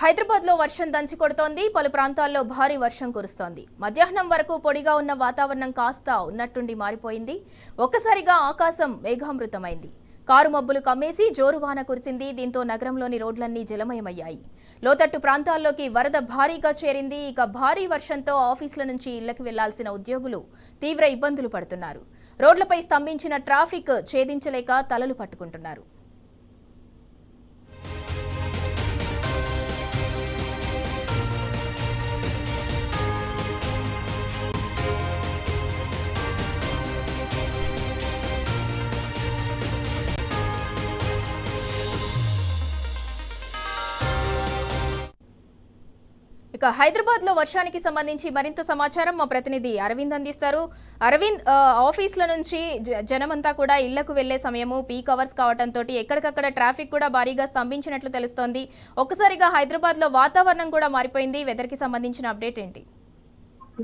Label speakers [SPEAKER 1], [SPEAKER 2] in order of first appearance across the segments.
[SPEAKER 1] హైదరాబాద్ లో వర్షం దంచి కొడుతోంది. పలు ప్రాంతాల్లో భారీ వర్షం కురుస్తోంది. మధ్యాహ్నం వరకు పొడిగా ఉన్న వాతావరణం కాస్త ఉన్నట్టుండి మారిపోయింది. ఒక్కసారిగా ఆకాశం మేఘామృతమైంది. కారు మబ్బులు కమ్మేసి జోరువాన కురిసింది. దీంతో నగరంలోని రోడ్లన్నీ జలమయమయ్యాయి. లోతట్టు ప్రాంతాల్లోకి వరద భారీగా చేరింది. ఇక భారీ వర్షంతో ఆఫీసుల నుంచి ఇళ్లకు వెళ్లాల్సిన ఉద్యోగులు తీవ్ర ఇబ్బందులు పడుతున్నారు. రోడ్లపై స్తంభించిన ట్రాఫిక్ ఛేదించలేక తలలు పట్టుకుంటున్నారు. ఇక హైదరాబాద్ లో వర్షానికి సంబంధించి మరింత సమాచారం మా ప్రతినిధి అరవింద్ అందిస్తారు. అరవింద్, ఆఫీసుల నుంచి జనమంతా కూడా ఇళ్లకు వెళ్లే సమయము పీక్ అవర్స్ కావడంతో ఎక్కడికక్కడ ట్రాఫిక్ కూడా భారీగా స్తంభించినట్లు తెలుస్తోంది. ఒక్కసారిగా హైదరాబాద్ లో వాతావరణం కూడా మారిపోయింది. వెదర్ కి సంబంధించిన అప్డేట్ ఏంటి?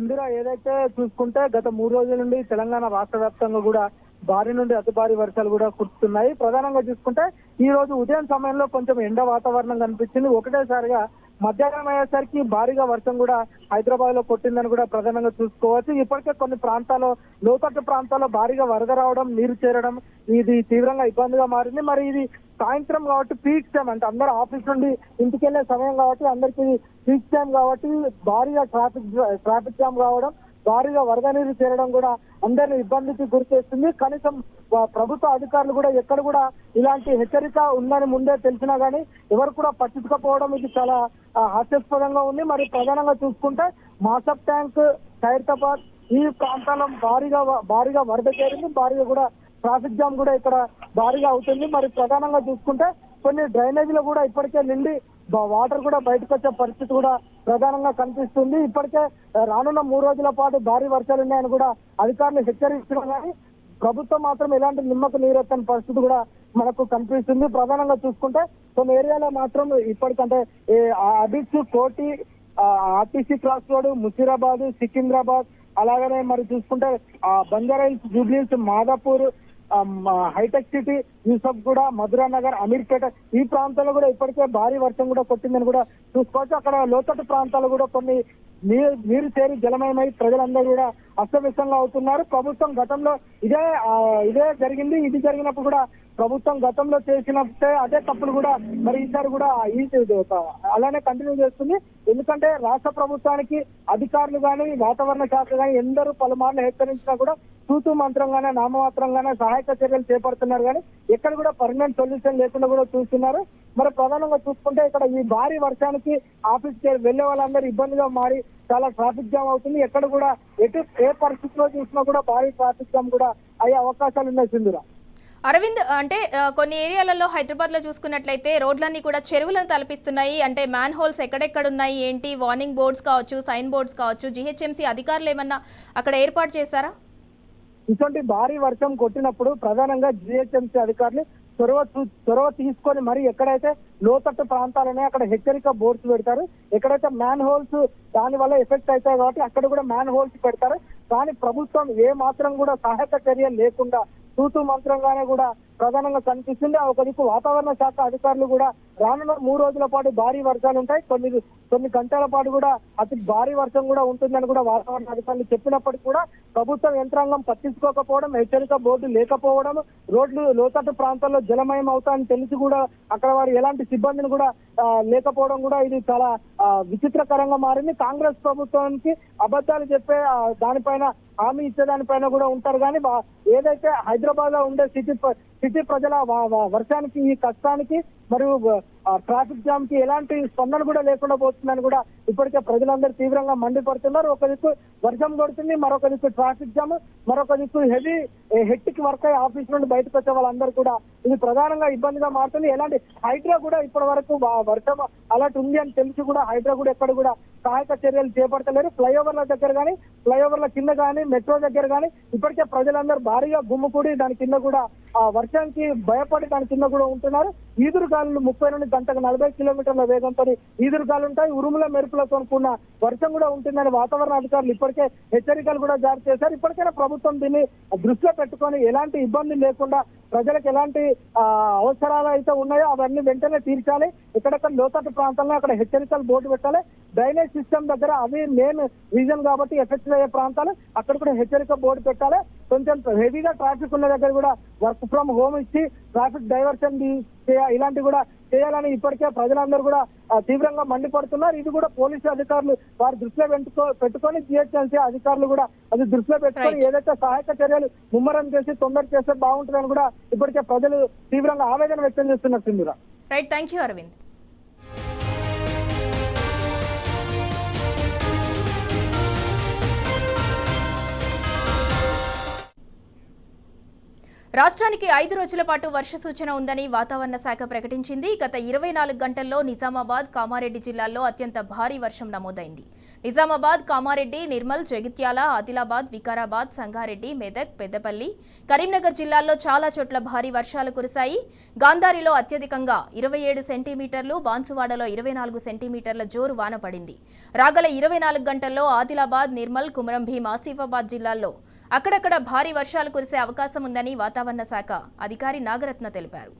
[SPEAKER 2] ఇందిరా, ఏదైతే చూసుకుంటే గత 3 రోజుల నుండి తెలంగాణ రాష్ట్ర వ్యాప్తంగా కూడా భారీ నుండి అతి భారీ వర్షాలు కూడా కురుస్తున్నాయి. ప్రధానంగా చూసుకుంటే ఈ రోజు ఉదయం సమయంలో కొంచెం ఎండ వాతావరణం కనిపించింది. ఒకటేసారిగా మధ్యాహ్నం అయ్యేసరికి భారీగా వర్షం కూడా హైదరాబాద్ లో కొట్టిందని కూడా ప్రధానంగా చూసుకోవచ్చు. ఇప్పటికే కొన్ని ప్రాంతాల్లో, లోతట్టు ప్రాంతాల్లో భారీగా వరద రావడం, నీరు చేరడం ఇది తీవ్రంగా ఇబ్బందిగా మారింది. మరి ఇది సాయంత్రం కాబట్టి పీక్ టైం, అంటే అందరూ ఆఫీస్ నుండి ఇంటికి వెళ్లే సమయం కాబట్టి అందరికీ పీక్ టైం కాబట్టి భారీగా ట్రాఫిక్ జామ్ కావడం, భారీగా వరద నీరు చేరడం కూడా అందరినీ ఇబ్బందికి గురి చేస్తుంది. కనీసం ప్రభుత్వ అధికారులు కూడా ఎక్కడ కూడా ఇలాంటి హెచ్చరిక ఉందని ముందే తెలిసినా గానీ ఎవరు కూడా పట్టించుకోకపోవడం ఇది చాలా హాస్యాస్పదంగా ఉంది. మరి ప్రధానంగా చూసుకుంటే మాసప్ ట్యాంక్, ఖైరతాబాద్ ఈ ప్రాంతాల్లో భారీగా వరద చేరింది. భారీగా కూడా ట్రాఫిక్ జామ్ కూడా ఇక్కడ భారీగా అవుతుంది. మరి ప్రధానంగా చూసుకుంటే కొన్ని డ్రైనేజీలు కూడా ఇప్పటికే నిండి వాటర్ కూడా బయటకు వచ్చే పరిస్థితి కూడా ప్రధానంగా కనిపిస్తుంది. ఇప్పటికే రానున్న 3 రోజుల పాటు భారీ వర్షాలు ఉన్నాయని కూడా అధికారులు హెచ్చరిస్తున్నారు. కానీ ప్రభుత్వం మాత్రం ఎలాంటి నిమ్మకు నీరెత్తని పరిస్థితి కూడా మనకు కనిపిస్తుంది. ప్రధానంగా చూసుకుంటే కొన్ని ఏరియాలో మాత్రం ఇప్పటికంటే అబిడ్స్, కోటి, RTC cross road, Musheerabad, Secunderabad, అలాగనే మరి చూసుకుంటే బంజారాహిల్స్, జూబ్లీహిల్స్, మాదాపూర్, హైటెక్ సిటీ, యూసఫ్ కూడా, మధురా నగర్, అమీర్పేట ఈ ప్రాంతాల్లో కూడా ఇప్పటికే భారీ వర్షం కూడా కొట్టిందని కూడా చూసుకోవచ్చు. అక్కడ లోతట్టు ప్రాంతాలు కూడా కొన్ని నీరు చేరి జలమయమై ప్రజలందరూ కూడా అస్తవ్యస్తంగా అవుతున్నారు. ప్రభుత్వం గతంలో ఇదే జరిగింది. ఇది జరిగినప్పుడు కూడా ప్రభుత్వం గతంలో చేసినట్టే అదే తప్పులు కూడా మరి ఈసారి కూడా అలానే కంటిన్యూ చేస్తుంది. ఎందుకంటే రాష్ట్ర ప్రభుత్వానికి అధికారులు కానీ, వాతావరణ శాఖ కానీ ఎందరూ పలుమార్లు హెచ్చరించినా కూడా తూతూ మంత్రంగానే, నామమాత్రంగానే సహాయక చర్యలు చేపడుతున్నారు. కానీ ఎక్కడ కూడా పర్మనెంట్ సొల్యూషన్ లేకుండా కూడా చూస్తున్నారు. మరి ప్రధానంగా చూసుకుంటే ఇక్కడ ఈ భారీ వర్షానికి ఆఫీస్కి వెళ్లే వాళ్ళందరూ ఇబ్బందిగా మారి చాలా ట్రాఫిక్ జామ్ అవుతుంది. ఎక్కడ కూడా ఏ పరిస్థితిలో చూసినా కూడా భారీ ట్రాఫిక్ జామ్ కూడా అయ్యే అవకాశాలు ఉన్నాయి. సింధురా,
[SPEAKER 1] అరవింద్, అంటే కొన్ని ఏరియాలలో హైదరాబాద్ లో చూసుకున్నట్లయితే రోడ్లన్నీ కూడా చెరువులను తలపిస్తున్నాయి. అంటే మ్యాన్ హోల్స్ ఎక్కడెక్కడ ఉన్నాయి ఏంటి, వార్నింగ్ బోర్డ్స్ కావచ్చు, సైన్ బోర్డ్స్ కావచ్చు, జీహెచ్ఎంసీ అధికారులు ఏమన్నా అక్కడ ఏర్పాటు చేశారా?
[SPEAKER 2] ఇటువంటి భారీ వర్షం కొట్టినప్పుడు ప్రధానంగా జీహెచ్ఎంసీ అధికారులు చొరవ తీసుకొని మరి ఎక్కడైతే లోతట్టు ప్రాంతాలనే అక్కడ హెచ్చరిక బోర్డ్స్ పెడతారు. ఎక్కడైతే మ్యాన్ హోల్స్ దాని వల్ల ఎఫెక్ట్ అవుతాయి కాబట్టి అక్కడ కూడా మ్యాన్ హోల్స్ పెడతారు. కానీ ప్రభుత్వం ఏ మాత్రం కూడా సహాయక చర్యలు లేకుండా తూతూ మంత్రంగానే కూడా ప్రధానంగా కనిపిస్తుంది. ఒక దిక్కు వాతావరణ శాఖ అధికారులు కూడా రానున్న 3 రోజుల పాటు భారీ వర్షాలు ఉంటాయి, కొన్ని గంటల పాటు కూడా అతి భారీ వర్షం కూడా ఉంటుందని కూడా వాతావరణ అధికారులు చెప్పినప్పటికీ కూడా ప్రభుత్వం యంత్రాంగం పట్టించుకోకపోవడం, హెచ్చరిక బోర్డు లేకపోవడం, రోడ్లు లోతట్టు ప్రాంతాల్లో జలమయం అవుతాయని తెలిసి కూడా అక్కడ వారు ఎలాంటి సిబ్బందిని కూడా లేకపోవడం కూడా ఇది చాలా విచిత్రకరంగా మారింది. కాంగ్రెస్ ప్రభుత్వానికి అబద్ధాలు చెప్పే దానిపైన, హామీ ఇచ్చేదానిపైన కూడా ఉంటారు. కానీ ఏదైతే హైదరాబాద్ లో ఉండే సిటీ ప్రజల వర్షానికి, ఈ కష్టానికి మరియు ట్రాఫిక్ జామ్ కి ఎలాంటి స్పందన కూడా లేకుండా పోతుందని కూడా ఇప్పటికే ప్రజలందరూ తీవ్రంగా మండిపడుతున్నారు. ఒక దిక్కు వర్షం కొడుతుంది, మరొక దిక్కు ట్రాఫిక్ జామ్, మరొక దిక్కు హెక్టిక్ వర్క్ అయ్యి ఆఫీస్ నుండి బయటకు వచ్చే వాళ్ళందరూ కూడా ఇది ప్రధానంగా ఇబ్బందిగా మారుతుంది. ఎలాంటి హైడ్రా కూడా ఇప్పటి వరకు వర్షం అలర్ట్ ఉంది అని తెలిసి కూడా హైడ్రా కూడా ఎక్కడ కూడా సహాయక చర్యలు చేపడతలేరు. ఫ్లైఓవర్ల దగ్గర కానీ, ఫ్లైఓవర్ల కింద కానీ, మెట్రో దగ్గర కానీ ఇప్పటికే ప్రజలందరూ భారీగా గుమ్ముకూడి దాని కింద కూడా వర్షానికి భయపడి దాని కింద కూడా ఉంటున్నారు. ఈదురుగాలు 30 నుండి గంటకు 40 కిలోమీటర్ల వేగంతో ఈదురుగాలు ఉంటాయి. ఉరుముల మెరుపులతో కూడిన వర్షం కూడా ఉంటుందని వాతావరణ అధికారులు ఇప్పటికే హెచ్చరికలు కూడా జారీ చేశారు. ఇప్పటికైనా ప్రభుత్వం దీన్ని దృష్టిలో పెట్టుకొని ఎలాంటి ఇబ్బంది లేకుండా ప్రజలకు ఎలాంటి అవసరాలు అయితే ఉన్నాయో అవన్నీ వెంటనే తీర్చాలి. ఎక్కడెక్కడ లోతట్టు ప్రాంతాల్లో అక్కడ హెచ్చరికలు బోర్డు పెట్టాలి. డ్రైనేజ్ సిస్టమ్ దగ్గర అవి మెయిన్ రీజన్ కాబట్టి ఎఫెక్ట్ అయ్యే ప్రాంతాలు అక్కడ కూడా హెచ్చరిక బోర్డు పెట్టాలి. కొంచెం హెవీగా ట్రాఫిక్ ఉన్న దగ్గర కూడా వర్క్ ఫ్రమ్ హోమ్ ఇచ్చి ట్రాఫిక్ డైవర్షన్ ఇలాంటివి కూడా చేయాలని ఇప్పటికే ప్రజలందరూ కూడా తీవ్రంగా మండిపడుతున్నారు. ఇది కూడా పోలీసు అధికారులు వారి దృష్టిలో పెట్టుకొని జిహెచ్ఎంసీ అధికారులు కూడా అది దృష్టిలో పెట్టుకొని ఏదైతే సహాయక చర్యలు ముమ్మరం చేసి తొందర చేస్తే బాగుంటుందని కూడా ఇప్పటికే ప్రజలు తీవ్రంగా ఆవేదన వ్యక్తం చేస్తున్నారు. Sindhura.
[SPEAKER 1] Right, thank you Aravind. రాష్ట్రానికి 5 రోజుల పాటు వర్ష సూచన ఉందని వాతావరణ శాఖ ప్రకటించింది. గత 24 గంటల్లో నిజామాబాద్, కామారెడ్డి జిల్లాల్లో అత్యంత భారీ వర్షం నమోదైంది. నిజామాబాద్, కామారెడ్డి, నిర్మల్, జగిత్యాల, ఆదిలాబాద్, వికారాబాద్, సంగారెడ్డి, మెదక్, పెద్దపల్లి, కరీంనగర్ జిల్లాల్లో చాలా చోట్ల భారీ వర్షాలు కురిశాయి. గాంధారిలో అత్యధికంగా 27 సెంటీమీటర్లు, బాన్సువాడలో 24 సెంటీమీటర్ల జోరు వాన పడింది. రాగల 24 గంటల్లో ఆదిలాబాద్, నిర్మల్, కుమరం భీం, ఆసిఫాబాద్ జిల్లాల్లో అక్కడక్కడ భారీ వర్షాలు కురిసే అవకాశం ఉందని వాతావరణ శాఖ అధికారి నాగరత్న తెలిపారు.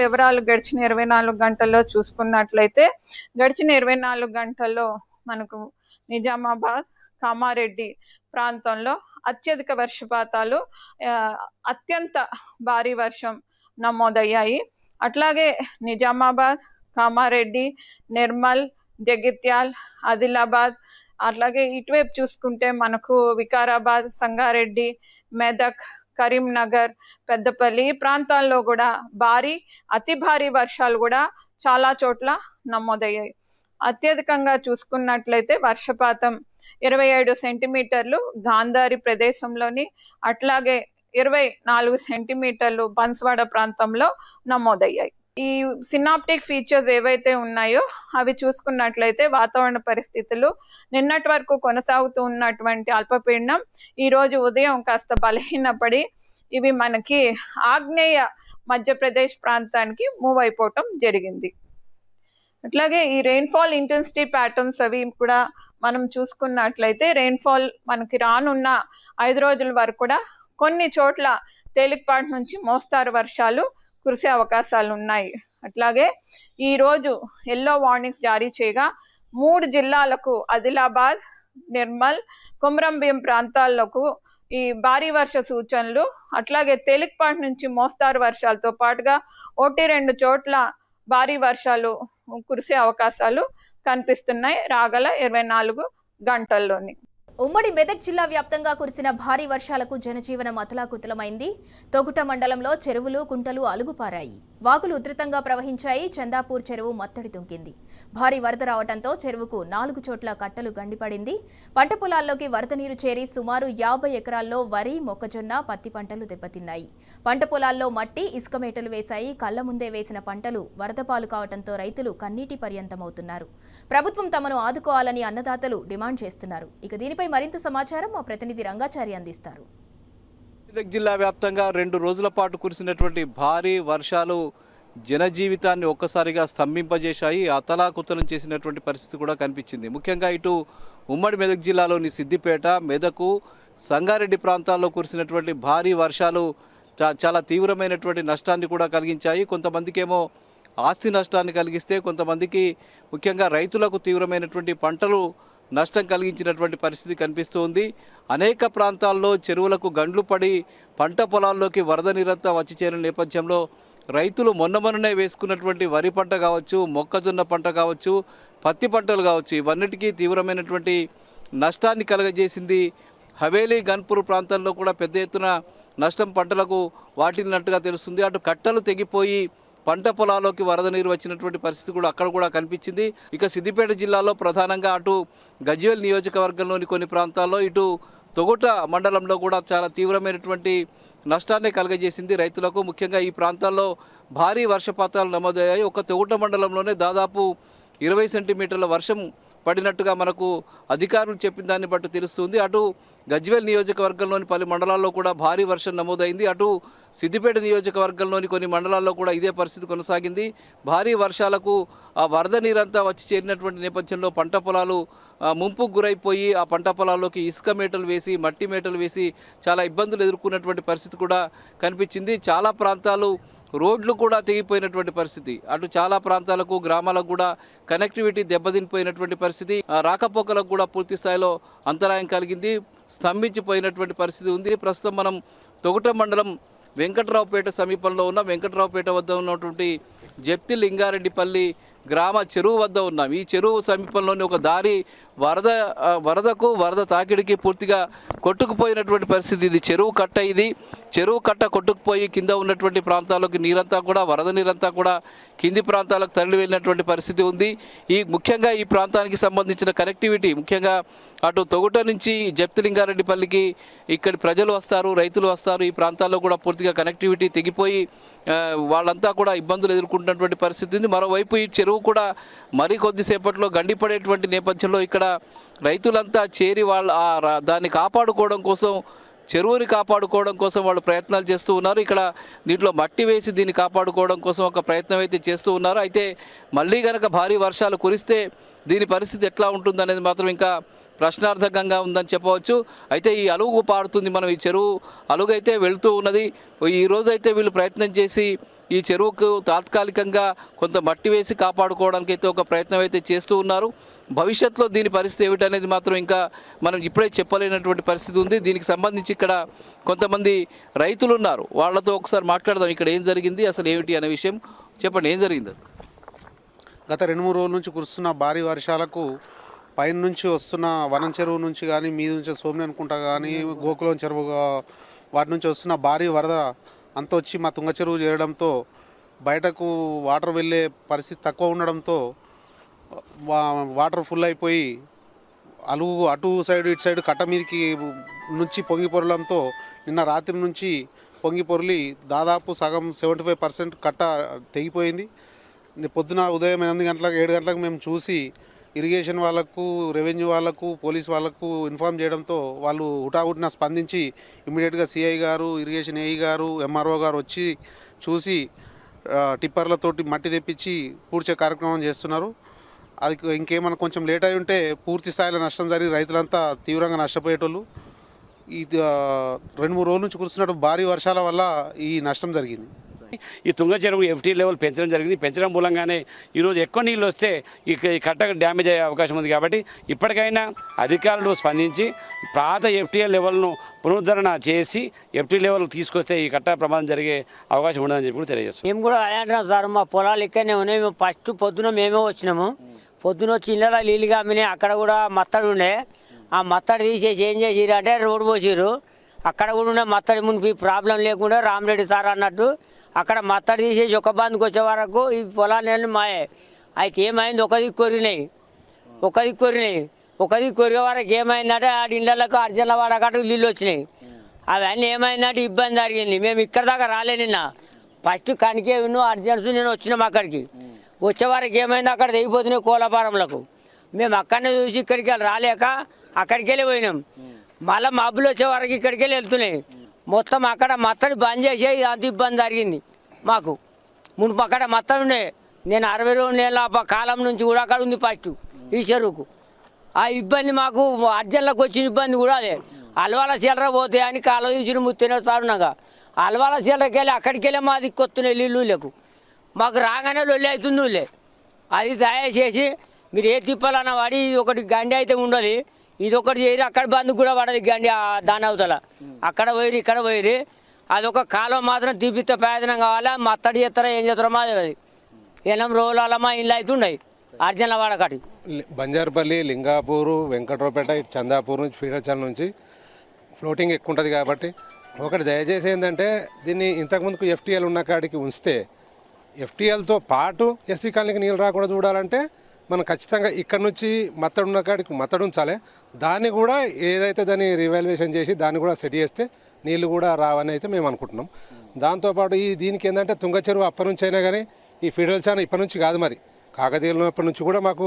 [SPEAKER 3] వివరాలు గడిచిన 24 గంటల్లో చూసుకున్నట్లయితే గడిచిన 24 గంటల్లో మనకు నిజామాబాద్, కామారెడ్డి ప్రాంతంలో అత్యధిక వర్షపాతాలు, అత్యంత భారీ వర్షం నమోదయ్యాయి. అట్లాగే నిజామాబాద్, కామారెడ్డి, నిర్మల్, జగిత్యాల్, ఆదిలాబాద్, అట్లాగే ఇటువైపు చూసుకుంటే మనకు వికారాబాద్, సంగారెడ్డి, మెదక్, కరీంనగర్, పెద్దపల్లి ప్రాంతాల్లో కూడా అతి భారీ వర్షాలు కూడా చాలా చోట్ల నమోదయ్యాయి. అత్యధికంగా చూసుకున్నట్లయితే వర్షపాతం 27 సెంటీమీటర్లు గాంధారి ప్రదేశంలోని, అట్లాగే 24 సెంటీమీటర్లు బన్స్వాడ ప్రాంతంలో నమోదయ్యాయి. ఈ సినాప్టిక్ ఫీచర్స్ ఏవైతే ఉన్నాయో అవి చూసుకున్నట్లయితే వాతావరణ పరిస్థితులు నిన్నటి వరకు కొనసాగుతూ ఉన్నటువంటి అల్పపీడనం ఈ రోజు ఉదయం కాస్త బలహీనపడి ఇవి మనకి ఆగ్నేయ మధ్యప్రదేశ్ ప్రాంతానికి మూవ్ అయిపోవటం జరిగింది. అట్లాగే ఈ రెయిన్ఫాల్ ఇంటెన్సిటీ ప్యాటర్న్స్ అవి కూడా మనం చూసుకున్నట్లయితే రెయిన్ఫాల్ మనకి రానున్న 5 రోజుల వరకు కూడా కొన్ని చోట్ల తేలికపాటి నుంచి మోస్తారు వర్షాలు కురిసే అవకాశాలు ఉన్నాయి. అట్లాగే ఈ రోజు ఎల్లో వార్నింగ్స్ జారీ చేయగా 3 జిల్లాలకు ఆదిలాబాద్, నిర్మల్, కుమరం భీం ప్రాంతాలకు ఈ భారీ వర్ష సూచనలు, అట్లాగే తేలికపాటి నుంచి మోస్తారు వర్షాలతో పాటుగా 1-2 చోట్ల భారీ వర్షాలు కురిసే అవకాశాలు కనిపిస్తున్నాయి రాగల 24 గంటల్లోని.
[SPEAKER 1] ఉమ్మడి మెదక్ జిల్లా వ్యాప్తంగా కురిసిన భారీ వర్షాలకు జనజీవనం అతలాకుతలమైంది. తొగుట మండలంలో చెరువులు, కుంటలు అలుగుపారాయి. వాగులు ఉధృతంగా ప్రవహించాయి. చందాపూర్ చెరువు మత్తడి తుంకింది. భారీ వరద రావడంతో చెరువుకు 4 చోట్ల కట్టలు గండిపడింది. పంట పొలాల్లోకి వరద నీరు చేరి సుమారు 50 ఎకరాల్లో వరి, మొక్కజొన్న, పత్తి పంటలు దెబ్బతిన్నాయి. పంట పొలాల్లో మట్టి, ఇసుక మేటలు వేశాయి. కళ్ల ముందే వేసిన పంటలు వరద పాలు కావడంతో రైతులు కన్నీటి పర్యంతమవుతున్నారు. ప్రభుత్వం తమను ఆదుకోవాలని అన్నదాతలు డిమాండ్ చేస్తున్నారు. ఇక దీనిపై మరింత సమాచారం మా ప్రతినిధి రంగాచారి అందిస్తారు.
[SPEAKER 4] మెదక్ జిల్లా వ్యాప్తంగా 2 రోజుల పాటు కురిసినటువంటి భారీ వర్షాలు జనజీవితాన్ని ఒక్కసారిగా స్తంభింపజేశాయి. అతలాకుతలం చేసినటువంటి పరిస్థితి కూడా కనిపించింది. ముఖ్యంగా ఇటు ఉమ్మడి మెదక్ జిల్లాలోని సిద్దిపేట, మెదకు, సంగారెడ్డి ప్రాంతాల్లో కురిసినటువంటి భారీ వర్షాలు చాలా తీవ్రమైనటువంటి నష్టాన్ని కూడా కలిగించాయి. కొంతమందికి ఏమో ఆస్తి నష్టాన్ని కలిగిస్తే, కొంతమందికి ముఖ్యంగా రైతులకు తీవ్రమైనటువంటి పంటలు నష్టం కలిగించినటువంటి పరిస్థితి కనిపిస్తోంది. అనేక ప్రాంతాల్లో చెరువులకు గండ్లు పడి పంట పొలాల్లోకి వరద నీరంతా వచ్చి చేరిన నేపథ్యంలో రైతులు మొన్ననే వేసుకున్నటువంటి వరి పంట కావచ్చు, మొక్కజొన్న పంట కావచ్చు, పత్తి పంటలు కావచ్చు, ఇవన్నిటికీ తీవ్రమైనటువంటి నష్టాన్ని కలగజేసింది. హవేలీ, గన్పూర్ ప్రాంతాల్లో కూడా పెద్ద ఎత్తున నష్టం పంటలకు వాటిల్లినట్టుగా తెలుస్తుంది. అటు కట్టలు తెగిపోయి పంట పొలాల్లోకి వరద నీరు వచ్చినటువంటి పరిస్థితి కూడా అక్కడ కూడా కనిపించింది. ఇక సిద్దిపేట జిల్లాలో ప్రధానంగా అటు గజ్వేల్ నియోజకవర్గంలోని కొన్ని ప్రాంతాల్లో, ఇటు తొగుట మండలంలో కూడా చాలా తీవ్రమైనటువంటి నష్టాన్ని కలగజేసింది రైతులకు. ముఖ్యంగా ఈ ప్రాంతాల్లో భారీ వర్షపాతాలు నమోదయ్యాయి. ఒక తొగుట మండలంలోనే దాదాపు 20 సెంటీమీటర్ల వర్షం పడినట్టుగా మనకు అధికారులు చెప్పిన దాన్ని బట్టి తెలుస్తుంది. అటు గజ్వేల్ నియోజకవర్గంలోని పలు మండలాల్లో కూడా భారీ వర్షం నమోదైంది. అటు సిద్దిపేట నియోజకవర్గంలోని కొన్ని మండలాల్లో కూడా ఇదే పరిస్థితి కొనసాగింది. భారీ వర్షాలకు ఆ వరద నీరంతా వచ్చి చేరినటువంటి నేపథ్యంలో పంట పొలాలు ముంపుకు గురైపోయి ఆ పంట పొలాల్లోకి ఇసుక మేటలు వేసి మట్టి మేటలు వేసి చాలా ఇబ్బందులు ఎదుర్కొన్నటువంటి పరిస్థితి కూడా కనిపించింది. చాలా ప్రాంతాలు రోడ్లు కూడా తెగిపోయినటువంటి పరిస్థితి. అటు చాలా ప్రాంతాలకు గ్రామాలకు కూడా కనెక్టివిటీ దెబ్బతినిపోయినటువంటి పరిస్థితి. రాకపోకలకు కూడా పూర్తి స్థాయిలో అంతరాయం కలిగింది. స్తంభించిపోయినటువంటి పరిస్థితి ఉంది. ప్రస్తుతం మనం తొగుట మండలం వెంకట్రావుపేట సమీపంలో ఉన్న వెంకట్రావుపేట వద్ద ఉన్నటువంటి జప్తి లింగారెడ్డిపల్లి గ్రామ చెరువు వద్ద ఉన్నాం. ఈ చెరువు సమీపంలోని ఒక దారి వరద తాకిడికి పూర్తిగా కొట్టుకుపోయినటువంటి పరిస్థితి. ఇది చెరువు కట్ట. ఇది చెరువు కట్ట కొట్టుకుపోయి కింద ఉన్నటువంటి ప్రాంతాలకు నీరంతా కూడా వరద నీరంతా కూడా కింది ప్రాంతాలకు తరలి వెళ్ళినటువంటి పరిస్థితి ఉంది. ముఖ్యంగా ఈ ప్రాంతానికి సంబంధించిన కనెక్టివిటీ ముఖ్యంగా అటు తొగుట నుంచి జప్తి లింగారెడ్డిపల్లికి ఇక్కడి ప్రజలు వస్తారు, రైతులు వస్తారు. ఈ ప్రాంతాల్లో కూడా పూర్తిగా కనెక్టివిటీ తెగిపోయి వాళ్ళంతా కూడా ఇబ్బందులు ఎదుర్కొంటున్నటువంటి పరిస్థితి ఉంది. మరోవైపు ఈ చెరువు కూడా మరీ కొద్దిసేపట్లో గండిపడేటువంటి నేపథ్యంలో ఇక్కడ రైతులంతా చేరి దాన్ని కాపాడుకోవడం కోసం, చెరువుని కాపాడుకోవడం కోసం వాళ్ళు ప్రయత్నాలు చేస్తూ ఉన్నారు. ఇక్కడ దీంట్లో మట్టి వేసి దీన్ని కాపాడుకోవడం కోసం ఒక ప్రయత్నం అయితే చేస్తూ ఉన్నారు. అయితే మళ్ళీ కనుక భారీ వర్షాలు కురిస్తే దీని పరిస్థితి ఎట్లా ఉంటుందనేది మాత్రం ఇంకా ప్రశ్నార్థకంగా ఉందని చెప్పవచ్చు. అయితే ఈ అలుగు పారుతుంది. మనం ఈ చెరువు అలుగు అయితే వెళుతూ ఉన్నది. ఈరోజు అయితే వీళ్ళు ప్రయత్నం చేసి ఈ చెరువుకు తాత్కాలికంగా కొంత మట్టి వేసి కాపాడుకోవడానికి అయితే ఒక ప్రయత్నం అయితే చేస్తూ ఉన్నారు. భవిష్యత్తులో దీని పరిస్థితి ఏమిటనేది మాత్రం ఇంకా మనం ఇప్పుడే చెప్పలేనటువంటి పరిస్థితి ఉంది. దీనికి సంబంధించి ఇక్కడ కొంతమంది రైతులు ఉన్నారు, వాళ్ళతో ఒకసారి మాట్లాడదాం. ఇక్కడ ఏం జరిగింది, అసలు ఏమిటి అనే విషయం చెప్పండి. ఏం జరిగింది అసలు?
[SPEAKER 5] గత 2-3 రోజుల నుంచి కురుస్తున్న భారీ వర్షాలకు పైన నుంచి వస్తున్న వనం చెరువు నుంచి కానీ మీద నుంచి సోమని అనుకుంటా కానీ గోకులం చెరువు వాటి నుంచి వస్తున్న భారీ వరద అంత వచ్చి మా తుంగ చెరువు చేరడంతో బయటకు వాటర్ వెళ్ళే పరిస్థితి తక్కువ ఉండడంతో వాటర్ ఫుల్ అయిపోయి అలుగు అటు సైడ్ ఇటు సైడ్ కట్ట మీదకి నుంచి పొంగి పొరలంతో నిన్న రాత్రి నుంచి పొంగి పొరలి దాదాపు సగం 75% కట్ట తెగిపోయింది. పొద్దున ఉదయం 8 గంటలకు 7 గంటలకు మేము చూసి ఇరిగేషన్ వాళ్ళకు, రెవెన్యూ వాళ్ళకు, పోలీస్ వాళ్ళకు ఇన్ఫామ్ చేయడంతో వాళ్ళు హుటాహుటిన స్పందించి ఇమీడియట్గా సిఐ గారు, ఇరిగేషన్ ఏఈ గారు, ఎంఆర్ఓ గారు వచ్చి చూసి టిప్పర్లతోటి మట్టి తెప్పించి పూడ్చే కార్యక్రమం చేస్తున్నారు. అది ఇంకేమైనా కొంచెం లేట్ అయి ఉంటే పూర్తి స్థాయిలో నష్టం జరిగి రైతులంతా తీవ్రంగా నష్టపోయేటోళ్ళు. ఈ 2-3 రోజుల నుంచి కురుస్తున్న భారీ వర్షాల వల్ల ఈ నష్టం జరిగింది.
[SPEAKER 6] ఈ తుంగ చెరువు ఎఫ్టీ లెవెల్ పెంచడం జరిగింది. పెంచడం మూలంగానే ఈరోజు ఎక్కువ నీళ్ళు వస్తే ఈ కట్ట డ్యామేజ్ అయ్యే అవకాశం ఉంది. కాబట్టి ఇప్పటికైనా అధికారులు స్పందించి పాత ఎఫ్టీఎల్ లెవెల్ను పునరుద్ధరణ చేసి ఎఫ్టీ లెవెల్ తీసుకొస్తే ఈ కట్ట ప్రమాదం జరిగే అవకాశం ఉండదని చెప్పి కూడా తెలియజేస్తాం.
[SPEAKER 7] మేము కూడా అదే అంటున్నాం సార్, మా పొలాలు ఇక్కడనే ఉన్నాయి. మేము ఫస్ట్ పొద్దున మేమే వచ్చినాము. పొద్దున వచ్చి ఇళ్ళలో నీళ్ళుగా అమ్మినాయి. అక్కడ కూడా మత్తడి ఉండే, ఆ మత్తడి తీసేసి ఏం చేసిరు అంటే రోడ్డు పోసిరు. అక్కడ కూడా ఉండే మత్తడి మునిపి ప్రాబ్లం లేకుండా రామరెడ్డి సార్ అన్నట్టు అక్కడ మత్తడి తీసేసి ఒక బందుకు వచ్చే వరకు ఈ పొలాలు మాయే. అయితే ఏమైంది, ఒక దిక్కు కొరిగినాయి. ఒక దిక్కు కొరిగే వరకు ఏమైందంటే ఆ ఇళ్ళకు అర్జెంట్ల వాడకట్టు నీళ్ళు వచ్చినాయి. అవన్నీ ఏమైందంటే ఇబ్బంది జరిగింది. మేము ఇక్కడ దాకా రాలే. నిన్న ఫస్ట్ కనికే అర్జెంట్స్ నేను వచ్చినాం. అక్కడికి వచ్చే వరకు ఏమైంది, అక్కడ తెగిపోతున్నాయి కోలపారంలకు. మేము అక్కడనే చూసి ఇక్కడికి వెళ్ళి రాలేక అక్కడికి వెళ్ళి పోయినాం. మళ్ళీ మబ్బులు వచ్చే వరకు ఇక్కడికి వెళ్ళి వెళ్తున్నాయి. మొత్తం అక్కడ మత్తడి బంద్ చేసే అంత ఇబ్బంది జరిగింది మాకు. మునుపు అక్కడ మత్తడి ఉండే. నేను 62 ఏళ్ళ కాలం నుంచి కూడా అక్కడ ఉంది ఫస్ట్ ఈ చెరువుకు. ఆ ఇబ్బంది మాకు అర్జెంట్లకు వచ్చిన ఇబ్బంది కూడా అదే. అలవాల చీలర పోతే అని కాలువ తీసిన ముత్తిన సారునగా అలవాల చీలరకి వెళ్ళి అక్కడికి వెళ్ళి మా దిక్కు వస్తున్నాయి నీళ్ళకు. మాకు రాగానే లొల్లి అవుతుంది. అది దయచేసి మీరు ఏ తిప్పాలన్న వాడి ఇది ఒకటి గండి అయితే ఉండదు, ఇది ఒకటి చేయరు. అక్కడ బంద్ కూడా పడదు గండి దాని అవతల. అక్కడ పోయిరు ఇక్కడ పోయిరు. అదొక కాలం మాత్రం తీపిస్తే ప్రయోజనం కావాలా. మత్తడి చేస్తారా ఏం చేస్తారో మాది. అది 8 రోజుల మా ఇల్లు అవుతున్నాయి అర్జెంట్ల వాడకటి.
[SPEAKER 8] బంజారుపల్లి, లింగాపూరు, వెంకట్రావుపేట, చందాపూర్ నుంచి ఫీడర్చల్ నుంచి ఫ్లోటింగ్ ఎక్కువ ఉంటుంది. కాబట్టి ఒకటి దయచేసి ఏంటంటే దీన్ని ఇంతకుముందుకు ఎఫ్టీఎల్ ఉన్న కాడికి ఉంచితే ఎఫ్టీఎల్తో పాటు ఎస్సీ కాలనీకి నీళ్ళు రాకుండా చూడాలంటే మనం ఖచ్చితంగా ఇక్కడ నుంచి మత్తడు ఉన్న కాడికి మత్తడు ఉంచాలి. దాన్ని కూడా ఏదైతే దాన్ని రివాల్యుయేషన్ చేసి దాన్ని కూడా సెట్ చేస్తే నీళ్ళు కూడా రావని అయితే మేము అనుకుంటున్నాం. దాంతోపాటు దీనికి ఏంటంటే తుంగ చెరువు అప్పటి నుంచి అయినా కానీ ఈ ఫీడర్ ఛానల్ ఇప్పటి నుంచి కాదు, మరి కాకతీయులు ఉన్నప్పటి నుంచి కూడా మాకు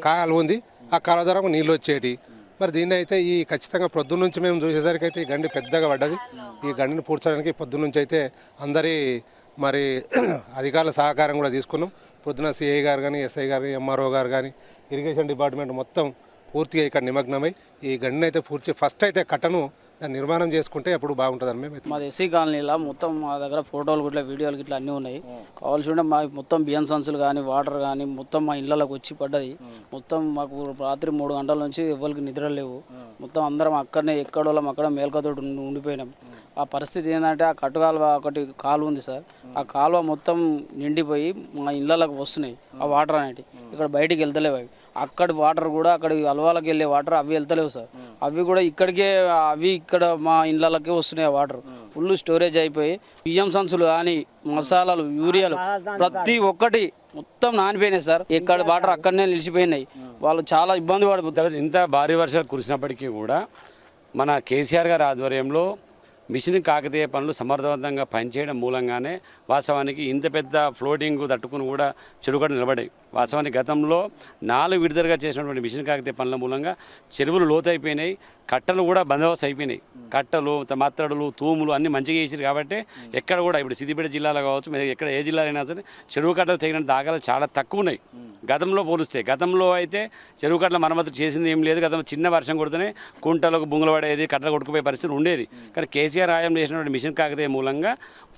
[SPEAKER 8] కాలువ ఉంది. ఆ కాలువ ద్వారా నీళ్ళు వచ్చేటి. మరి దీన్ని అయితే ఖచ్చితంగా పొద్దున్న నుంచి మేము చూసేసరికి అయితే ఈ గండి పెద్దగా పడ్డది. ఈ గండిని పూడ్చడానికి పొద్దున్న నుంచి అయితే అందరి మరి అధికారుల సహకారం కూడా తీసుకున్నాం. పొద్దున సిఐ గారు కానీ, ఎస్ఐ గారు కానీ, ఎంఆర్ఓ గారు కానీ, ఇరిగేషన్ డిపార్ట్మెంట్ మొత్తం పూర్తిగా ఇక్కడ నిమగ్నమై ఈ గండిని అయితే ఫస్ట్ అయితే కట్టను దాన్ని నిర్మాణం చేసుకుంటే అప్పుడు బాగుంటుందని మేము
[SPEAKER 9] మాది ఎస్సీ కాలనీలో మొత్తం మా దగ్గర ఫోటోలు గిట్లా వీడియోలు గిట్లా అన్నీ ఉన్నాయి. కావాల్సి ఉంటే మా మొత్తం బియ్యం సంచులు కానీ వాటర్ కానీ మొత్తం మా ఇళ్ళలోకి వచ్చి పడ్డది. మొత్తం మాకు రాత్రి 3 గంటల నుంచి ఎవరికి నిద్ర లేవు. మొత్తం అందరం అక్కడనే ఎక్కడోళ్ళం అక్కడ మేల్కతోటి ఉండిపోయినాం. ఆ పరిస్థితి ఏంటంటే ఆ కట్టుకాలువ ఒకటి కాలువ ఉంది సార్, ఆ కాలువ మొత్తం నిండిపోయి మా ఇళ్ళలోకి వస్తున్నాయి ఆ వాటర్ అనేవి. ఇక్కడ బయటికి వెళ్తలేవు అవి. అక్కడి వాటర్ కూడా అక్కడి అలవాళ్ళకి వెళ్ళే వాటర్ అవి వెళ్తలేవు సార్. అవి కూడా ఇక్కడికే అవి ఇక్కడ మా ఇళ్ళకే వస్తున్నాయి. ఆ వాటర్ ఫుల్ స్టోరేజ్ అయిపోయి బియ్యం సంచులు కానీ మసాలాలు యూరియాలు ప్రతి ఒక్కటి మొత్తం నానిపోయినాయి సార్. ఇక్కడ వాటర్ అక్కడనే నిలిచిపోయినాయి. వాళ్ళు చాలా ఇబ్బంది పడిపోతారు.
[SPEAKER 6] ఇంత భారీ వర్షాలు కురిసినప్పటికీ కూడా మన కేసీఆర్ గారి ఆధ్వర్యంలో మిషన్ కాకతీయ పనులు సమర్థవంతంగా పనిచేయడం మూలంగానే వాస్తవానికి ఇంత పెద్ద ఫ్లోటింగ్ తట్టుకుని కూడా చెరువుగడ్డ నిలబడాయి. వాస్తవానికి గతంలో 4 విడతలుగా చేసినటువంటి మిషన్ కాకతీయ పనుల మూలంగా చెరువులు లోతైపోయినాయి, కట్టలు కూడా బందోబస్తు అయిపోయినాయి. కట్టలు మత్తడులు తూములు అన్నీ మంచిగా చేసారు కాబట్టి ఎక్కడ కూడా ఇప్పుడు సిద్దిపేట జిల్లాలో కావచ్చు, మీరు ఎక్కడ ఏ జిల్లాలో అయినా సరే చెరువు కట్టలు తగిన దాఖలు చాలా తక్కువ ఉన్నాయి గతంలో పోలిస్తే. గతంలో అయితే చెరువు కట్టల మరమ్మతు చేసింది ఏం లేదు. గతంలో చిన్న వర్షం కొడితేనే కుంటలకు బుంగలు పడేది, కట్టలు కొట్టుకుపోయే పరిస్థితి ఉండేది. కానీ కేసీఆర్ హయాంలో చేసినటువంటి మిషన్ కాకతీయ మూలంగా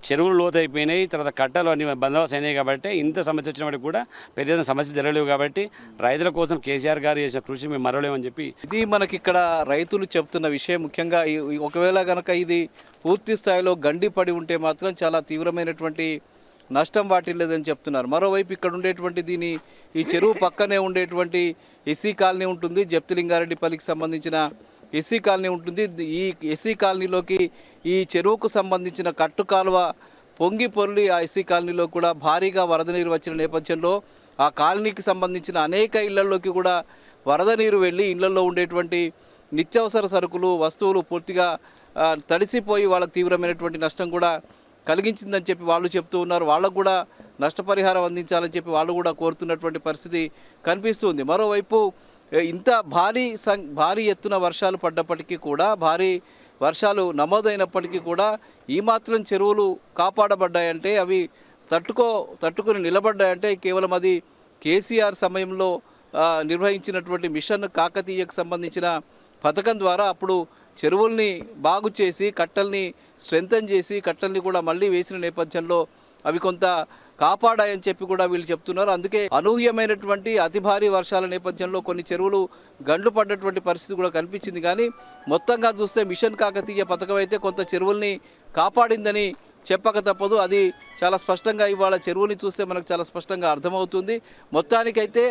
[SPEAKER 6] చెరువులు లోతైపోయినాయి, తర్వాత కట్టలు అన్ని బందోబస్తు అయినాయి. కాబట్టి ఇంత సమస్య వచ్చినప్పటికి కూడా పెద్ద సమస్య జరగలేవు. కాబట్టి రైతుల కోసం కేసీఆర్ గారు చేసిన కృషి మేము మరవలేమని చెప్పి
[SPEAKER 4] ఇది మనకి ఇక్కడ రైతులు చెప్తున్న విషయం. ముఖ్యంగా ఒకవేళ కనుక ఇది పూర్తి స్థాయిలో గండి పడి ఉంటే మాత్రం చాలా తీవ్రమైనటువంటి నష్టం వాటిల్లేదని చెప్తున్నారు. మరోవైపు ఇక్కడ ఉండేటువంటి ఈ చెరువు పక్కనే ఉండేటువంటి ఎస్సీ కాలనీ ఉంటుంది, జప్తిలింగారెడ్డిపల్లికి సంబంధించిన ఎస్సీ కాలనీ ఉంటుంది. ఈ ఎస్సీ కాలనీలోకి ఈ చెరువుకు సంబంధించిన కట్టు కాలువ పొంగి పొర్లి ఆ ఎస్సీ కాలనీలో కూడా భారీగా వరద నీరు వచ్చిన నేపథ్యంలో ఆ కాలనీకి సంబంధించిన అనేక ఇళ్లలోకి కూడా వరద నీరు వెళ్ళి ఇళ్లలో ఉండేటువంటి నిత్యావసర సరుకులు వస్తువులు పూర్తిగా తడిసిపోయి వాళ్ళకు తీవ్రమైనటువంటి నష్టం కూడా కలిగించిందని చెప్పి వాళ్ళు చెప్తూ ఉన్నారు. వాళ్ళకు కూడా నష్టపరిహారం అందించాలని చెప్పి వాళ్ళు కూడా కోరుతున్నటువంటి పరిస్థితి కనిపిస్తుంది. మరోవైపు ఇంత భారీ ఎత్తున వర్షాలు పడ్డప్పటికీ కూడా, భారీ నమోదైనప్పటికీ కూడా ఈ మాత్రం చెరువులు కాపాడబడ్డాయంటే, అవి తట్టుకుని నిలబడ్డాయంటే కేవలం అది కేసీఆర్ సమయంలో నిర్వహించినటువంటి మిషన్ కాకతీయకు సంబంధించిన పథకం ద్వారా అప్పుడు చెరువుల్ని బాగు చేసి కట్టల్ని స్ట్రెంథన్ చేసి కట్టల్ని కూడా మళ్ళీ వేసిన నేపథ్యంలో అవి కొంత కాపాడాయని చెప్పి కూడా వీళ్ళు చెప్తున్నారు. అందుకే అనూహ్యమైనటువంటి అతి భారీ వర్షాల నేపథ్యంలో కొన్ని చెరువులు గండ్లు పడ్డటువంటి పరిస్థితి కూడా కనిపించింది. కానీ మొత్తంగా చూస్తే మిషన్ కాకతీయ పథకం అయితే కొంత చెరువుల్ని కాపాడిందని చెప్పక తప్పదు. అది చాలా స్పష్టంగా ఇవాళ చెరువుని చూస్తే మనకు చాలా స్పష్టంగా అర్థమవుతుంది. మొత్తానికైతే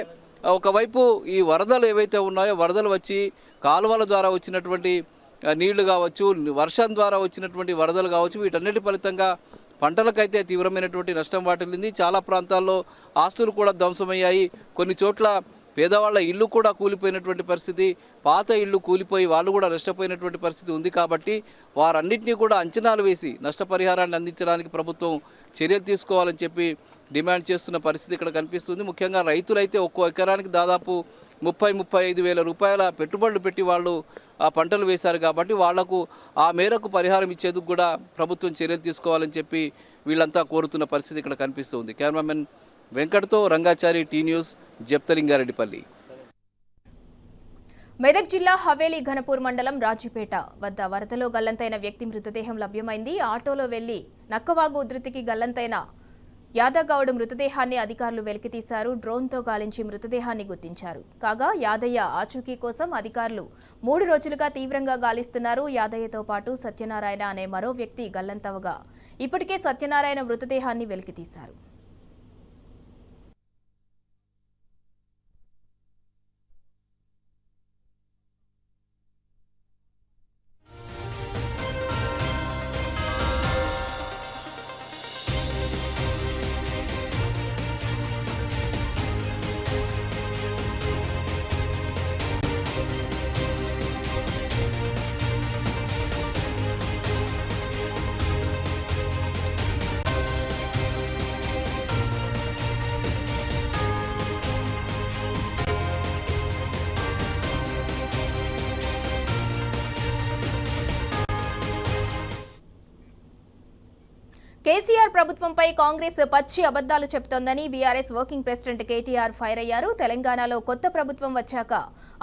[SPEAKER 4] ఒకవైపు ఈ వరదలు ఏవైతే ఉన్నాయో, వరదలు వచ్చి కాలువల ద్వారా వచ్చినటువంటి నీళ్లు కావచ్చు, వర్షం ద్వారా వచ్చినటువంటి వరదలు కావచ్చు, వీటన్నిటి ఫలితంగా పంటలకైతే తీవ్రమైనటువంటి నష్టం వాటిల్లింది. చాలా ప్రాంతాల్లో ఆస్తులు కూడా ధ్వంసమయ్యాయి. కొన్ని చోట్ల పేదవాళ్ళ ఇల్లు కూడా కూలిపోయినటువంటి పరిస్థితి, పాత ఇల్లు కూలిపోయి వాళ్ళు కూడా నష్టపోయినటువంటి పరిస్థితి ఉంది. కాబట్టి వారన్నింటినీ కూడా అంచనాలు వేసి నష్టపరిహారాన్ని అందించడానికి ప్రభుత్వం చర్యలు తీసుకోవాలని చెప్పి డిమాండ్ చేస్తున్న పరిస్థితి ఇక్కడ కనిపిస్తుంది. ముఖ్యంగా రైతులైతే ఒక్కో ఎకరానికి దాదాపు 30-35 వేల రూపాయల పెట్టుబడులు పెట్టి వాళ్ళు ఆ పంటలు వేశారు. కాబట్టి వాళ్లకు ఆ మేరకు పరిహారం ఇచ్చేందుకు కూడా ప్రభుత్వం చర్యలు తీసుకోవాలని చెప్పి వీళ్ళంతా కోరుతున్న పరిస్థితి ఇక్కడ కనిపిస్తుంది. కెమెరామెన్ వెంకట్తో రంగాచారి, టీ న్యూస్, జప్తలింగారెడ్డిపల్లి.
[SPEAKER 1] మెదక్ జిల్లా హవేలీ ఘనపూర్ మండలం రాజీపేట వద్ద వరదలో గల్లంతైన వ్యక్తి మృతదేహం లభ్యమైంది. ఆటోలో వెళ్లి నక్కవాగు ఉధృతికి గల్లంతైన యాదగౌడ్ మృతదేహాన్ని అధికారులు వెలికితీశారు. డ్రోన్తో గాలించి మృతదేహాన్ని గుర్తించారు. కాగా యాదయ్య ఆచూకీ కోసం అధికారులు 3 రోజులుగా తీవ్రంగా గాలిస్తున్నారు. యాదయ్యతో పాటు సత్యనారాయణ అనే మరో వ్యక్తి గల్లంతవగా ఇప్పటికే సత్యనారాయణ మృతదేహాన్ని వెలికితీశారు. కేసీఆర్ ప్రభుత్వంపై కాంగ్రెస్ పచ్చి అబద్దాలు చెబుతోందని BRS working president KTR fire అయ్యారు. తెలంగాణలో కొత్త ప్రభుత్వం వచ్చాక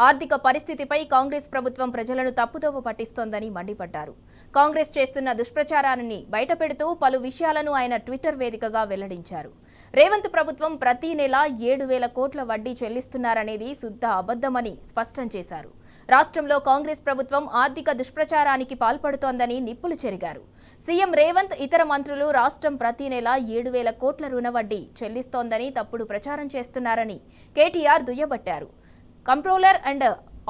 [SPEAKER 1] ఆర్థిక పరిస్థితిపై కాంగ్రెస్ ప్రభుత్వం ప్రజలను తప్పుదోవ పట్టిస్తోందని మండిపడ్డారు. కాంగ్రెస్ చేస్తున్న దుష్ప్రచారాన్ని బయటపెడుతూ పలు విషయాలను ఆయన ట్విట్టర్ వేదికగా వెల్లడించారు. రేవంత్ ప్రభుత్వం ప్రతి నెల 7,000 కోట్ల వడ్డీ చెల్లిస్తున్నారనేది శుద్ధ అబద్దమని స్పష్టం చేశారు. రాష్ట్రంలో కాంగ్రెస్ ప్రభుత్వం ఆర్థిక దుష్ప్రచారానికి పాల్పడుతోందని నిప్పులు చెరిగారు. సీఎం రేవంత్ ఇతర మంత్రులు రాష్ట్రం ప్రతి నెల 7,000 కోట్ల రుణ వడ్డీ చెల్లిస్తోందని తప్పుడు ప్రచారం చేస్తున్నారని కేటీఆర్ దుయ్యబట్టారు. కంప్ట్రోలర్ అండ్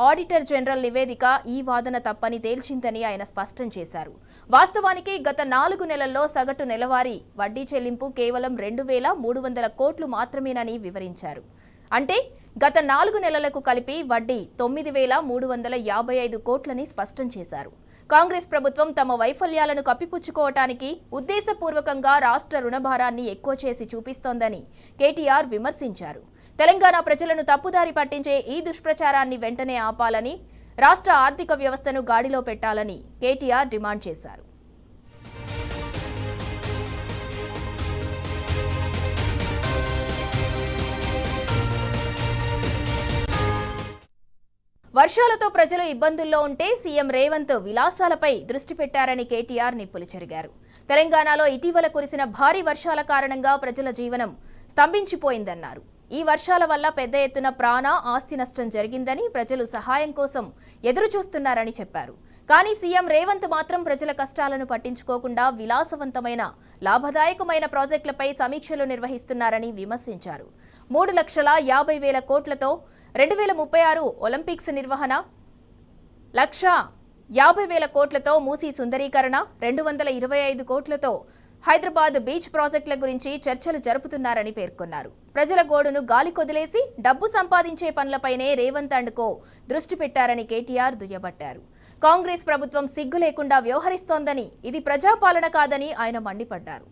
[SPEAKER 1] ఆడిటర్ జనరల్ నివేదిక ఈ వాదన తప్పని తేల్చిందని ఆయన స్పష్టం చేశారు. వాస్తవానికి గత 4 నెలల్లో సగటు నెలవారీ వడ్డీ చెల్లింపు కేవలం 2,300 కోట్లు మాత్రమేనని వివరించారు. అంటే గత 4 నెలలకు కలిపి వడ్డీ 9,355 కోట్లని స్పష్టం చేశారు. కాంగ్రెస్ ప్రభుత్వం తమ వైఫల్యాలను కప్పిపుచ్చుకోవటానికి ఉద్దేశపూర్వకంగా రాష్ట్ర రుణభారాన్ని ఎక్కువ చేసి చూపిస్తోందని కేటీఆర్ విమర్శించారు. తెలంగాణ ప్రజలను తప్పుదారి పట్టించే ఈ దుష్ప్రచారాన్ని వెంటనే ఆపాలని, రాష్ట్ర ఆర్థిక వ్యవస్థను గాడిలో పెట్టాలని కేటీఆర్ డిమాండ్ చేశారు. వర్షాలతో ప్రజలు ఇబ్బందుల్లో ఉంటే సీఎం రేవంత్ విలాసాలపై దృష్టి పెట్టారని కేటీఆర్ నిప్పులు చెరిగారు. తెలంగాణలో ఇటీవల కురిసిన భారీ వర్షాల కారణంగా ప్రజల జీవనం స్తంభించిపోయిందన్నారు. ఈ వర్షాల వల్ల పెద్ద ఎత్తున ప్రాణ, ఆస్తి నష్టం జరిగిందని, ప్రజలు సహాయం కోసం ఎదురు చూస్తున్నారని చెప్పారు. కానీ సీఎం రేవంత్ మాత్రం ప్రజల కష్టాలను పట్టించుకోకుండా విలాసవంతమైన, లాభదాయకమైన ప్రాజెక్టులపై సమీక్షలు నిర్వహిస్తున్నారని విమర్శించారు. 3,50,000 కోట్లతో 2036 ఒలింపిక్స్ నిర్వహణ, 1,50,000 కోట్లతో మూసీ సుందరీకరణ, 225 కోట్లతో హైదరాబాద్ బీచ్ ప్రాజెక్టుల గురించి చర్చలు జరుపుతున్నారని పేర్కొన్నారు. ప్రజల గోడును గాలి కొదిలేసి డబ్బు సంపాదించే పనులపైనే రేవంత్ అండ్ కో దృష్టి పెట్టారని కేటీఆర్ దుయ్యబట్టారు. కాంగ్రెస్ ప్రభుత్వం సిగ్గు లేకుండా వ్యవహరిస్తోందని, ఇది ప్రజాపాలన కాదని ఆయన మండిపడ్డారు.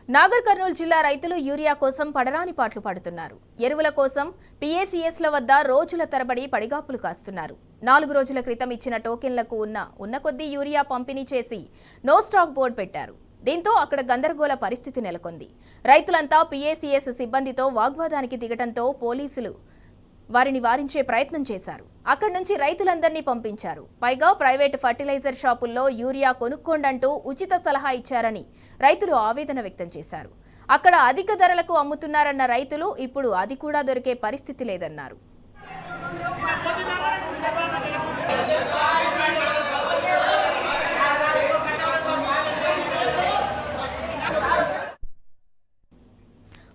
[SPEAKER 1] నాగర్ కర్నూలు జిల్లా రైతులు యూరియా కోసం పడరాని పాట్లు పడుతున్నారు. ఎరువుల కోసం PACSల వద్ద రోజుల తరబడి పడిగాపులు కాస్తున్నారు. 4 రోజుల క్రితం ఇచ్చిన టోకెన్లకు ఉన్న కొద్దీ యూరియా పంపిణీ చేసి నో స్టాక్ బోర్డు పెట్టారు. దీంతో అక్కడ గందరగోళ పరిస్థితి నెలకొంది. రైతులంతా PACS సిబ్బందితో వాగ్వాదానికి దిగటంతో పోలీసులు వారిని వారించే ప్రయత్నం చేశారు. అక్కడి నుంచి రైతులందరినీ పంపించారు. పైగా ప్రైవేట్ ఫర్టిలైజర్ షాపుల్లో యూరియా కొనుక్కోండంటూ ఉచిత సలహా ఇచ్చారని రైతులు ఆవేదన వ్యక్తం చేశారు. అక్కడ అధిక ధరలకు అమ్ముతున్నారన్న రైతులు ఇప్పుడు అది కూడా దొరికే పరిస్థితి లేదన్నారు.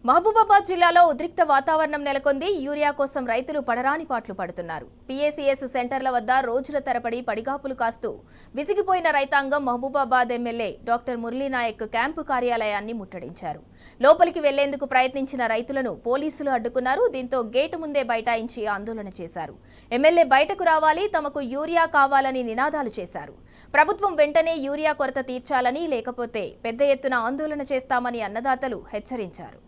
[SPEAKER 1] మహబూబాబాద్ జిల్లాలో ఉద్రిక్త వాతావరణం నెలకొంది. యూరియా కోసం రైతులు పడరాని పాట్లు పడుతున్నారు. PACS సెంటర్ల వద్ద రోజుల తరబడి పడిగాపులు కాస్తూ విసిగిపోయిన రైతాంగం Mahabubabad MLA doctor Murali Naik camp కార్యాలయాన్ని ముట్టడించారు. లోపలికి వెళ్లేందుకు ప్రయత్నించిన రైతులను పోలీసులు అడ్డుకున్నారు. దీంతో గేటు ముందే బైఠాయించి ఆందోళన చేశారు. ఎమ్మెల్యే బయటకు రావాలి, తమకు యూరియా కావాలని నినాదాలు చేశారు. ప్రభుత్వం వెంటనే యూరియా కొరత తీర్చాలని, లేకపోతే పెద్ద ఎత్తున ఆందోళన చేస్తామని అన్నదాతలు హెచ్చరించారు.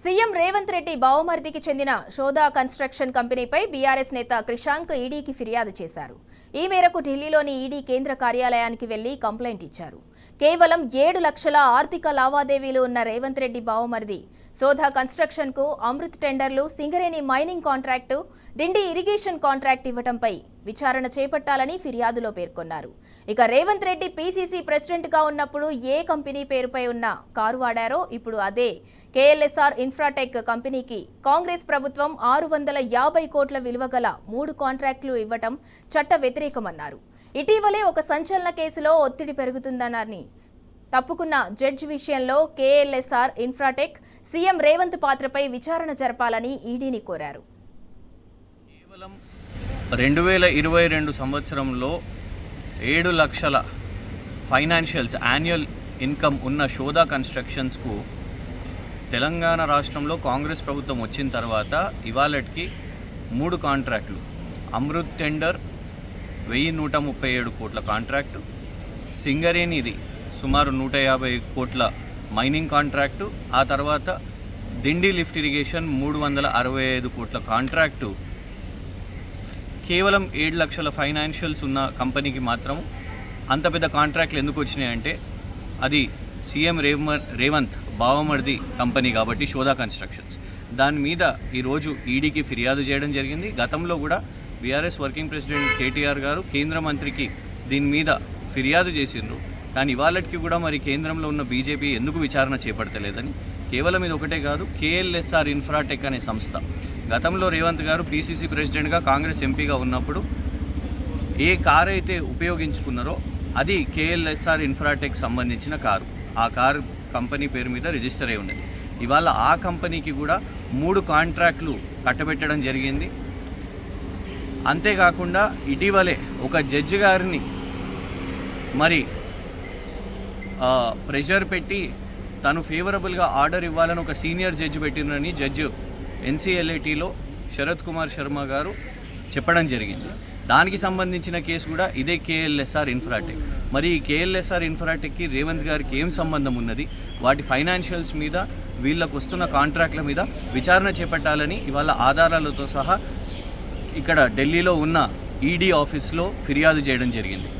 [SPEAKER 1] సీఎం రేవంత్ రెడ్డి బావమరిదికి చెందిన శోధా కన్స్ట్రక్షన్ కంపెనీపై బీఆర్ఎస్ నేత క్రిషాంక్ ఈడీకి ఫిర్యాదు చేశారు. ఈ మేరకు ఢిల్లీలోని ఈడీ కేంద్ర కార్యాలయానికి వెళ్లి కంప్లైంట్ ఇచ్చారు. కేవలం 7 లక్షల ఆర్థిక లావాదేవీలు ఉన్న రేవంత్ రెడ్డి బావమరిది శోధా కన్స్ట్రక్షన్ కు అమృత్ టెండర్లు, సింగరేణి మైనింగ్ కాంట్రాక్టు, డిండి ఇరిగేషన్ కాంట్రాక్ట్ ఇవ్వడంపై విచారణ చేపట్టాలని ఫిర్యాదులో పేర్కొన్నారు. ఇక రేవంత్ రెడ్డి PCC ప్రెసిడెంట్ గా ఉన్నప్పుడు ఏ కంపెనీ పేరుపై ఉన్న కారు వాడారో ఇప్పుడు అదే KLSR ఇన్ఫ్రాటెక్ కంపెనీకి కాంగ్రెస్ ప్రభుత్వం 650 కోట్ల విలువ గల 3 కాంట్రాక్టులు ఇవ్వటం చట్ట వ్యతిరేకమన్నారు. ఇటీవలే ఒక సంచలన కేసులో ఒత్తిడి పెరుగుతుందన్నారని తప్పుకున్న జడ్జి విషయంలో KLSR ఇన్ఫ్రాటెక్ సీఎం రేవంత్ పాత్రపై విచారణ జరపాలని ఈడీని కోరారు.
[SPEAKER 10] కేవలం 2022 సంవత్సరంలో 7 లక్షల ఫైనాన్షియల్స్ యాన్యువల్ ఇన్కమ్ ఉన్న శోధా కన్స్ట్రక్షన్స్కు తెలంగాణ రాష్ట్రంలో కాంగ్రెస్ ప్రభుత్వం వచ్చిన తర్వాత ఇవాళకి 3 కాంట్రాక్టులు, అమృత్ టెండర్ 1137 కోట్ల కాంట్రాక్టు, సింగరేణిది సుమారు 150 కోట్ల మైనింగ్ కాంట్రాక్టు, ఆ తర్వాత దిండి లిఫ్ట్ ఇరిగేషన్ 365 కోట్ల కాంట్రాక్టు కేవలం 7 లక్షల ఫైనాన్షియల్స్ ఉన్న కంపెనీకి మాత్రం అంత పెద్ద కాంట్రాక్ట్లు ఎందుకు వచ్చినాయంటే అది సీఎం రేవంత్ బావమర్ది కంపెనీ కాబట్టి శోధా కన్స్ట్రక్షన్స్. దాని మీద ఈరోజు ఈడీకి ఫిర్యాదు చేయడం జరిగింది. గతంలో కూడా బీఆర్ఎస్ వర్కింగ్ ప్రెసిడెంట్ కేటీఆర్ గారు కేంద్ర మంత్రికి దీని మీద ఫిర్యాదు చేసిండ్రు. కానీ ఇవాళకి కూడా మరి కేంద్రంలో ఉన్న బీజేపీ ఎందుకు విచారణ చేపడతలేదని, కేవలం ఇది ఒకటే కాదు, కేఎల్ఎస్ఆర్ ఇన్ఫ్రాటెక్ అనే సంస్థ గతంలో రేవంత్ గారు పీసీసీ ప్రెసిడెంట్గా కాంగ్రెస్ ఎంపీగా ఉన్నప్పుడు ఏ కారు అయితే ఉపయోగించుకున్నారో అది కేఎల్ఎస్ఆర్ ఇన్ఫ్రాటెక్ సంబంధించిన కారు. ఆ కారు కంపెనీ పేరు మీద రిజిస్టర్ అయి ఉన్నది. ఇవాళ ఆ కంపెనీకి కూడా 3 కాంట్రాక్టులు కట్టబెట్టడం జరిగింది. అంతేకాకుండా ఇటీవలే ఒక జడ్జి గారిని మరి ప్రెషర్ పెట్టి తను ఫేవరబుల్గా ఆర్డర్ ఇవ్వాలని ఒక సీనియర్ జడ్జి పెట్టినని జడ్జి ఎన్సీఎల్ఏటీలో శరత్ కుమార్ శర్మ గారు చెప్పడం జరిగింది. దానికి సంబంధించిన కేసు కూడా ఇదే కేఎల్ఎస్ఆర్ ఇన్ఫ్రాటెక్. మరి ఈ కేఎల్ఎస్ఆర్ ఇన్ఫ్రాటెక్కి రేవంత్ గారికి ఏం సంబంధం ఉన్నది, వాటి ఫైనాన్షియల్స్ మీద వీళ్ళకు వస్తున్న కాంట్రాక్ట్ల మీద విచారణ చేపట్టాలని ఇవాళ ఆధారాలతో సహా ఇక్కడ ఢిల్లీలో ఉన్న ఈడీ ఆఫీస్లో ఫిర్యాదు చేయడం జరిగింది.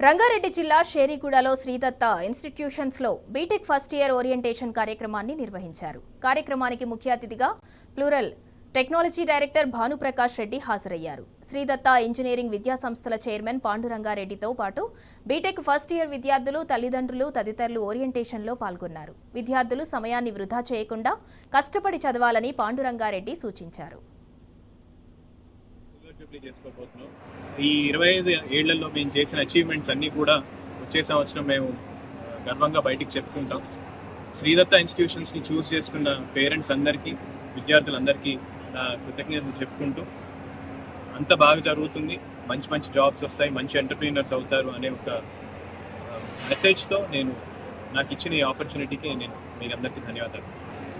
[SPEAKER 1] రంగారెడ్డి జిల్లా షేరిగూడలో శ్రీదత్త ఇన్స్టిట్యూషన్స్లో బీటెక్ ఫస్ట్ ఇయర్ ఓరియంటేషన్ కార్యక్రమాన్ని నిర్వహించారు. కార్యక్రమానికి ముఖ్య అతిథిగా plural technology director Bhanuprakash Reddy హాజరయ్యారు. శ్రీదత్త ఇంజనీరింగ్ విద్యా సంస్థల చైర్మన్ పాండురంగారెడ్డితో పాటు బీటెక్ ఫస్ట్ ఇయర్ విద్యార్థులు, తల్లిదండ్రులు తదితరులు ఓరియంటేషన్లో పాల్గొన్నారు. విద్యార్థులు సమయాన్ని వృధా చేయకుండా కష్టపడి చదవాలని పాండురంగారెడ్డి సూచించారు.
[SPEAKER 11] ఈ 25 ఏళ్లలో మేము చేసిన అచీవ్మెంట్స్ అన్నీ కూడా వచ్చే సంవత్సరం మేము గర్వంగా బయటికి చెప్పుకుంటాం. శ్రీదత్త ఇన్స్టిట్యూషన్స్ని చూస్ చేసుకున్న పేరెంట్స్ అందరికీ, విద్యార్థులందరికీ కృతజ్ఞతలు చెప్పుకుంటూ అంత బాగా జరుగుతుంది, మంచి మంచి జాబ్స్ వస్తాయి, మంచి ఎంటర్ప్రీనర్స్ అవుతారు అనే ఒక మెసేజ్తో నేను నాకు ఇచ్చిన ఈ ఆపర్చునిటీకి నేను మీరందరికీ ధన్యవాదాలు.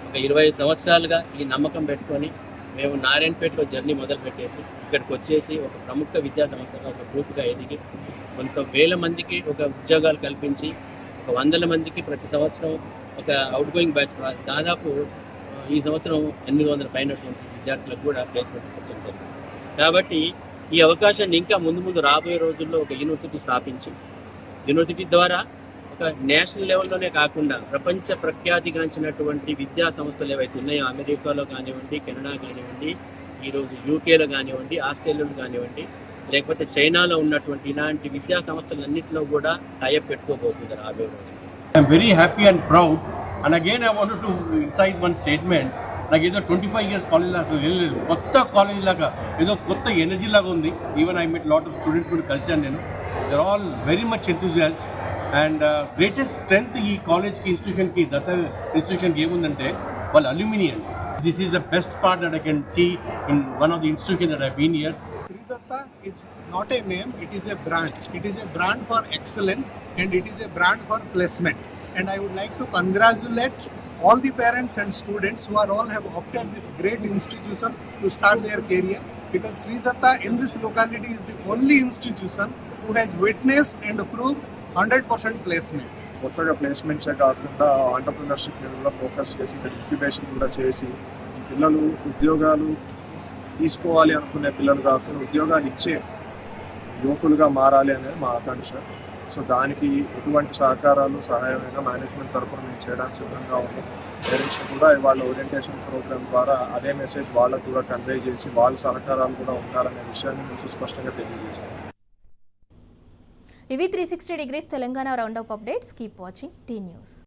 [SPEAKER 12] ఒక 25 సంవత్సరాలుగా ఈ నమ్మకం పెట్టుకొని మేము నారాయణపేటలో జర్నీ మొదలుపెట్టేసి ఇక్కడికి వచ్చేసి ఒక ప్రముఖ విద్యా సంస్థగా ఒక గ్రూప్గా ఎదిగి కొంత వేల మందికి ఒక ఉద్యోగాలు కల్పించి ఒక 100 మందికి ప్రతి సంవత్సరం ఒక అవుట్ గోయింగ్ బ్యాచ్ దాదాపు ఈ సంవత్సరం 800 పైనటువంటి విద్యార్థులకు కూడా ప్లేస్మెంట్ ఇప్పించడం జరిగింది. కాబట్టి ఈ అవకాశాన్ని ఇంకా ముందు రాబోయే రోజుల్లో ఒక యూనివర్సిటీ స్థాపించి యూనివర్సిటీ ద్వారా ఒక నేషనల్ లెవెల్లోనే కాకుండా ప్రపంచ ప్రఖ్యాతిగాంచినటువంటి విద్యా సంస్థలు ఏవైతే ఉన్నాయో అమెరికాలో కానివ్వండి, కెనడా కానివ్వండి, ఈరోజు యూకేలో కానివ్వండి, ఆస్ట్రేలియాలో కానివ్వండి, లేకపోతే చైనాలో ఉన్నటువంటి ఇలాంటి విద్యా సంస్థలన్నింటిలో కూడా టైఅప్ పెట్టుకోబోతుంది రాబోయే రోజు.
[SPEAKER 13] I'm very happy and proud. And again I wanted to incise one statement. నాకు ఏదో 25 years కాలేజ్ అసలు వెళ్ళలేదు, కొత్త కాలేజ్ లాగా ఏదో కొత్త ఎనర్జీ లాగా ఉంది. Even I met lot of students కూడా కలిసాను నేను. They are all very much enthusiast. And greatest strength ఈ కాలేజ్కి, ఇన్స్టిట్యూషన్కి, దత్త ఇన్స్టిట్యూషన్కి ఏముందంటే వాళ్ళ అల్యూమిని అండి. This is the best part that I can see in one of the institution that I been here.
[SPEAKER 14] Sridatta is not a name, it is a brand. It is a brand for excellence and it is a brand for placement. And I would like to congratulate all the parents and students who are all have opted this great institution to start their career, because Sridatta in this locality is the only institution who has witnessed and approved 100% placement.
[SPEAKER 11] కొత్తగా ప్లేస్మెంట్సే కాకుండా entrepreneurship మీద కూడా focus చేసి incubation కూడా చేసి పిల్లలు ఉద్యోగాలు తీసుకోవాలి అనుకునే పిల్లలు కాకుండా ఉద్యోగాలు ఇచ్చే యువకులుగా మారాలి అనేది మా ఆకాంక్ష. సో దానికి ఎటువంటి సహకారాలు, సహాయమైన మేనేజ్మెంట్ తరఫున మేము చేయడానికి సిద్ధంగా ఉన్నాం. పేరెంట్స్ కూడా వాళ్ళ ఓరియంటేషన్ ప్రోగ్రామ్ ద్వారా అదే మెసేజ్ వాళ్ళకు కూడా కన్వే చేసి వాళ్ళ సహకారాలు కూడా ఉండాలనే విషయాన్ని మేము సుస్పష్టంగా తెలియజేశాం.
[SPEAKER 1] ఇవి 360 degrees Telangana roundup updates. Keep watching T news.